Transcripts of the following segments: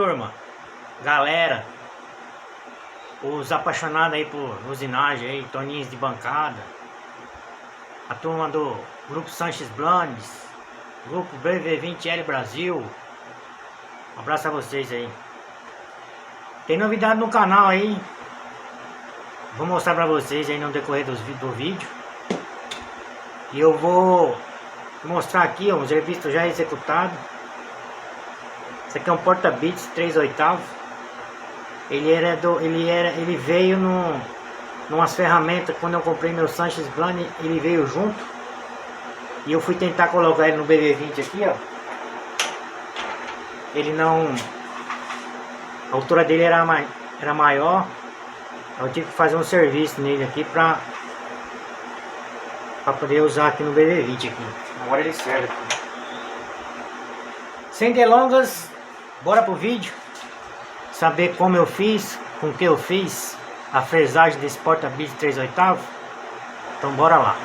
turma, galera, os apaixonados aí por usinagem aí, Toninhos de bancada, a turma do Grupo Sanches Blandes, Grupo BV20L Brasil, um abraço a vocês aí. Tem novidade no canal aí, vou mostrar pra vocês aí no decorrer do vídeo. E eu vou mostrar aqui, ó, um serviço já executado. Esse aqui é um porta-bits 3/8. Ele veio numas ferramentas. Quando eu comprei meu Sanches Blandes, ele veio junto. E eu fui tentar colocar ele no BV20 aqui, ó. Ele não... A altura dele era maior. Eu tive que fazer um serviço nele aqui pra poder usar aqui no BV20 aqui. Agora ele serve aqui. Sem delongas, bora pro vídeo. Saber como eu fiz, com que eu fiz a fresagem desse porta-bits 3/8. Então bora lá.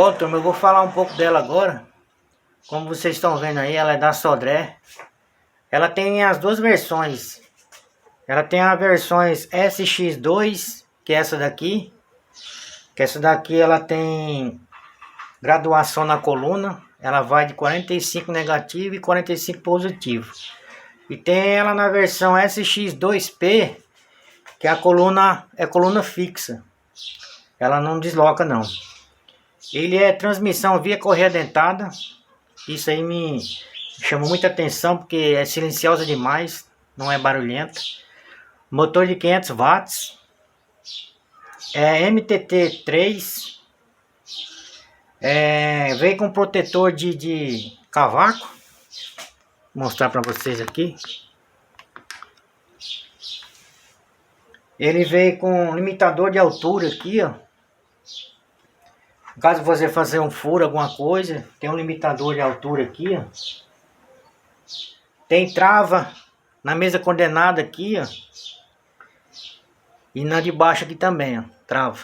Bom, turma, eu vou falar um pouco dela agora. Como vocês estão vendo aí, ela é da Sodré. Ela tem as duas versões. Ela tem a versões SX2, que é essa daqui. Que essa daqui ela tem graduação na coluna. Ela vai de 45 negativo e 45 positivo. E tem ela na versão SX2P, que a coluna é coluna fixa. Ela não desloca não. Ele é transmissão via correia dentada. Isso aí me chamou muita atenção porque é silenciosa demais, não é barulhenta. Motor de 500 watts. É MTT3. Veio com protetor de cavaco. Vou mostrar para vocês aqui. Ele veio com limitador de altura aqui, ó. Caso você fazer um furo, alguma coisa, tem um limitador de altura aqui, ó. Tem trava na mesa coordenada aqui, ó. E na de baixo aqui também, ó, trava.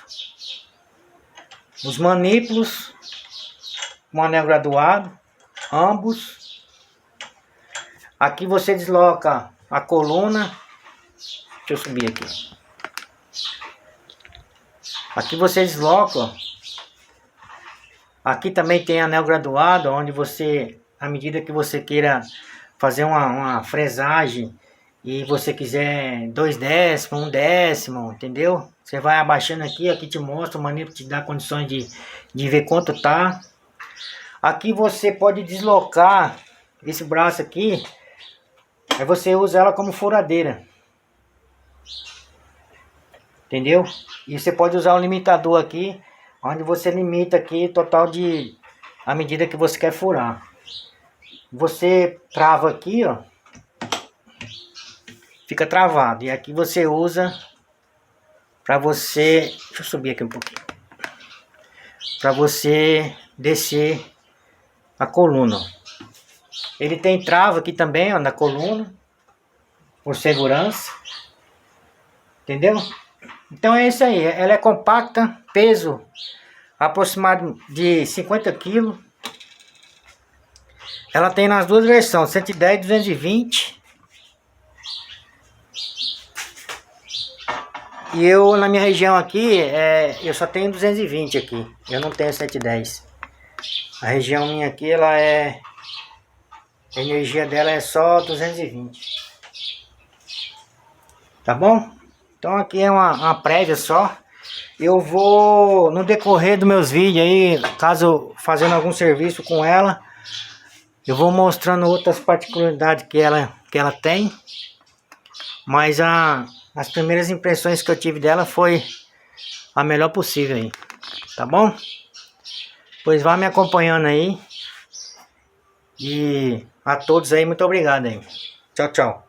Os manípulos, um anel graduado, ambos. Aqui você desloca a coluna. Deixa eu subir aqui. Aqui você desloca, ó. Aqui também tem anel graduado, onde você, à medida que você queira fazer uma fresagem e você quiser 2 décimos, 1 décimo, entendeu? Você vai abaixando aqui, aqui te mostra, o manípulo te dá condições de ver quanto tá. Aqui você pode deslocar esse braço aqui, aí você usa ela como furadeira. Entendeu? E você pode usar o limitador aqui, onde você limita aqui total de a medida que você quer furar. Você trava aqui, ó. Fica travado. E aqui você usa para você, deixa eu subir aqui um pouquinho. Para você descer a coluna. Ele tem trava aqui também, ó, na coluna, por segurança. Entendeu? Então é isso aí, ela é compacta, peso aproximado de 50 kg. Ela tem nas duas versões, 110 e 220. E eu, na minha região aqui, eu só tenho 220 aqui, eu não tenho 110. A região minha aqui, a energia dela é só 220. Tá bom? Então aqui é uma prévia só. Eu vou, no decorrer dos meus vídeos aí, caso fazendo algum serviço com ela, eu vou mostrando outras particularidades que ela tem. Mas as primeiras impressões que eu tive dela foi a melhor possível aí. Tá bom? Pois vá me acompanhando aí. E a todos aí, muito obrigado aí. Tchau, tchau.